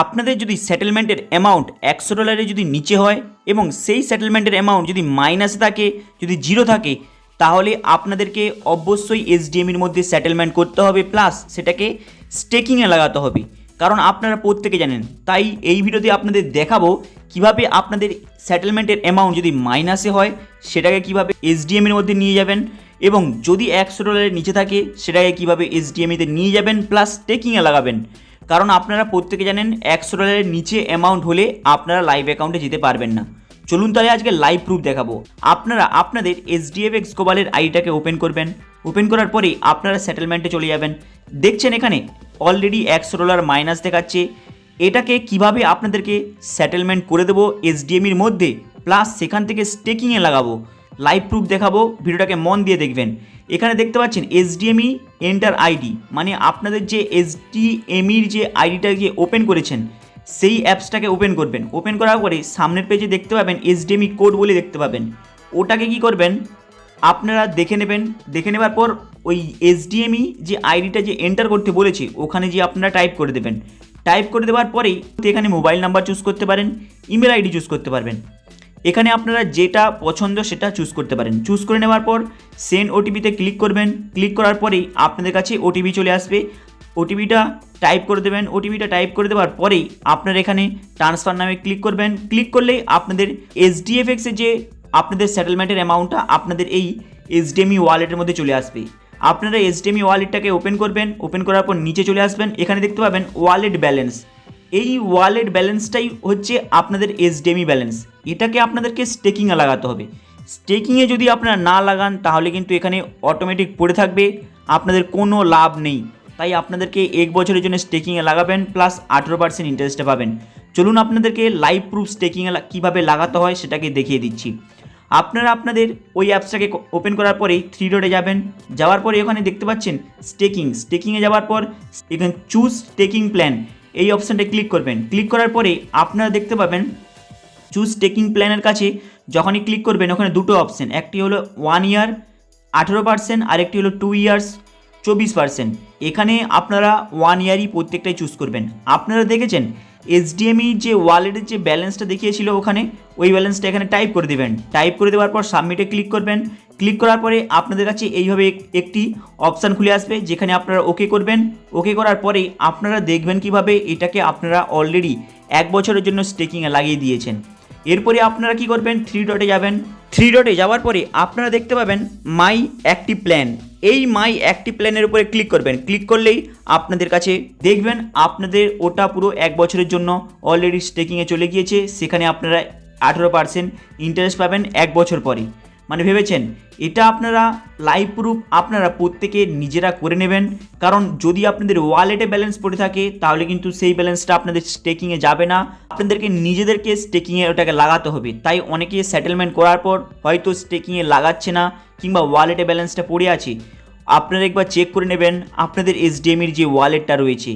আপনাদের যদি সেটেলমেন্টের অ্যামাউন্ট $100 যদি নিচে হয় এবং সেই সেটেলমেন্টের অ্যামাউন্ট যদি মাইনাসে থাকে, যদি জিরো থাকে, তাহলে আপনাদেরকে অবশ্যই এসডিএমের মধ্যে সেটেলমেন্ট করতে হবে, প্লাস সেটাকে স্টেকিংয়ে লাগাতে হবে। কারণ আপনারা প্রত্যেকে জানেন, তাই এই ভিডিওতে আপনাদের দেখাবো কিভাবে আপনাদের সেটেলমেন্টের অ্যামাউন্ট যদি মাইনাসে হয় সেটাকে কিভাবে এসডিএমের মধ্যে নিয়ে যাবেন, এবং যদি $100 নিচে থাকে সেটাকে কিভাবে এসডিএমতে নিয়ে যাবেন প্লাস স্টেকিংয়ে লাগাবেন। কারণ আপনারা প্রত্যেকে জানেন $100 নিচে অ্যামাউন্ট হলে আপনারা লাইভ অ্যাকাউন্টে যেতে পারবেন না। চলুন তাহলে আজকে লাইভ প্রুফ দেখাবো। আপনারা আপনাদের এসডিএফএক্স গ্লোবালের আইডিটাকে ওপেন করবেন। ওপেন করার পরেই আপনারা সেটেলমেন্টে চলে যাবেন। দেখছেন এখানে অলরেডি $100 মাইনাস দেখাচ্ছে। এটাকে কিভাবে আপনাদেরকে সেটেলমেন্ট করে দেবো এসডিএমের মধ্যে, প্লাস সেখান থেকে স্টেকিংয়ে লাগাবো, লাইভ প্রুফ দেখাবো। ভিডিওটাকে মন দিয়ে দেখবেন। এখানে দেখতে পাচ্ছেন এসডিএমই এন্টার আইডি, মানে আপনাদের যে এসডিএমির যে আইডিটা যে ওপেন করেছেন সেই অ্যাপসটাকে ওপেন করবেন। ওপেন করার পরে সামনের পেজে দেখতে পাবেন এসডিএমই কোড বলে দেখতে পাবেন। ওটাকে কি করবেন আপনারা দেখে নেবেন। দেখে নেবার পর ওই এসডিএমই যে আইডিটা যে এন্টার করতে বলেছে ওখানে যে আপনারা টাইপ করে দেবেন। টাইপ করে দেওয়ার পরেই এখানে মোবাইল নাম্বার চুজ করতে পারেন, ইমেল আইডি চুজ করতে পারবেন। এখানে আপনারা যেটা পছন্দ সেটা চুজ করতে পারেন। চুজ করে নেওয়ার পর সেন্ড ওটিপিতে ক্লিক করবেন। ক্লিক করার পরেই আপনাদের কাছে ওটিপি চলে আসবে। ওটিপিটা টাইপ করে দেবেন। ওটিপিটা টাইপ করে দেওয়ার পরেই আপনারা এখানে ট্রান্সফার নামে ক্লিক করবেন। ক্লিক করলেই আপনাদের এসডিএফএক্সের যে আপনাদের সেটেলমেন্টের অ্যামাউন্টটা আপনাদের এই এসডিএমই ওয়ালেটের মধ্যে চলে আসবে। আপনারা এসডিএমই ওয়ালেটটাকে ওপেন করবেন। ওপেন করার পর নিচে চলে আসবেন। এখানে দেখতে পাবেন ওয়ালেট ব্যালেন্স। এই ওয়ালেট ব্যালেন্সটাই হচ্ছে আপনাদের এসডিএমই ব্যালেন্স। এটাকে আপনাদেরকে স্টেকিংয়ে লাগাতে হবে। স্টেকিংয়ে যদি আপনারা না লাগান তাহলে কিন্তু এখানে অটোমেটিক পড়ে থাকবে, আপনাদের কোনো লাভ নেই। তাই আপনাদেরকে 1 বছরের জন্য স্টেকিংয়ে লাগাবেন, প্লাস 18% ইন্টারেস্টে পাবেন। চলুন আপনাদেরকে লাইভ প্রুফ স্টেকিংয়ে কীভাবে লাগাতে হয় সেটাকে দেখিয়ে দিচ্ছি। আপনারা আপনাদের ওই অ্যাপসটাকে ওপেন করার পরেই 3 ডটে যাবেন। যাওয়ার পরে এখানে দেখতে পাচ্ছেন স্টেকিংয়ে যাওয়ার পর এখানে চুজ স্টেকিং প্ল্যান এই অপশানটা ক্লিক করবেন। ক্লিক করার পরে আপনারা দেখতে পাবেন চুজ স্টেকিং প্ল্যানের কাছে যখনই ক্লিক করবেন ওখানে দুটো অপশান, একটি হলো 1 ইয়ার 18%, আরেকটি হলো 2 ইয়ার্স 24%। এখানে আপনারা 1 ইয়ারই প্রত্যেকটাই চুজ করবেন। আপনারা দেখেছেন এসডিএমই যে ওয়ালেটের যে ব্যালেন্সটা দেখিয়েছিল ওখানে ওই ব্যালেন্সটা এখানে টাইপ করে দেবেন। টাইপ করে দেওয়ার পর সাবমিটে ক্লিক করবেন। ক্লিক করার পরে আপনাদের কাছে এইভাবে একটি অপশান খুলে আসবে যেখানে আপনারা ওকে করবেন। ওকে করার পরে আপনারা দেখবেন কিভাবে এটাকে আপনারা অলরেডি 1 বছরের জন্য স্টেকিংয়ে লাগিয়ে দিয়েছেন। এরপরে আপনারা কি করবেন 3 ডটে যাবেন। 3 ডটে যাওয়ার পরে আপনারা দেখতে পাবেন মাই অ্যাক্টিভ প্ল্যান। এই মাই অ্যাক্টিভ প্ল্যানের উপরে ক্লিক করবেন। ক্লিক করলেই আপনাদের কাছে দেখবেন আপনাদের ওটা পুরো 1 বছরের জন্য অলরেডি স্টেকিংয়ে চলে গিয়েছে। সেখানে আপনারা 18% ইন্টারেস্ট পাবেন 1 বছর পরে। মানে ভেবেছেন এটা আপনারা লাইভ প্রুফ আপনারা প্রত্যেকে নিজেরা করে নেবেন। কারণ যদি আপনাদের ওয়ালেটে ব্যালেন্স পড়ে থাকে তাহলে কিন্তু সেই ব্যালেন্সটা আপনাদের স্টেকিংয়ে যাবে না, আপনাদেরকে নিজেদেরকে স্টেকিংয়ে ওটাকে লাগাতে হবে। তাই অনেকে সেটেলমেন্ট করার পর হয়তো স্টেকিংয়ে লাগাচ্ছে না কিংবা ওয়ালেটে ব্যালেন্সটা পড়ে আছে। আপনারা একবার চেক করে নেবেন আপনাদের এসডিএমির যে ওয়ালেটটা রয়েছে।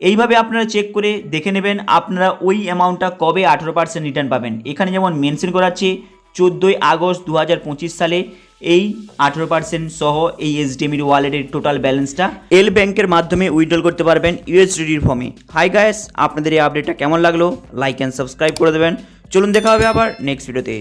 এইভাবে আপনারা চেক করে দেখে নেবেন আপনারা ওই অ্যামাউন্টটা কবে 18% রিটার্ন পাবেন। এখানে যেমন মেনশন করা আছে 14 আগস্ট 2025 সালে এই 18% সহ এই এসডিএমির ওয়ালেটের টোটাল ব্যালেন্সটা এল ব্যাংকের মাধ্যমে উইথড্রল করতে পারবেন ইউএসডিটির ফর্মে। হাই গাইস, আপনাদের এই আপডেটটা কেমন লাগলো লাইক অ্যান্ড সাবস্ক্রাইব করে দেবেন। চলুন দেখা হবে আবার নেক্সট ভিডিওতে।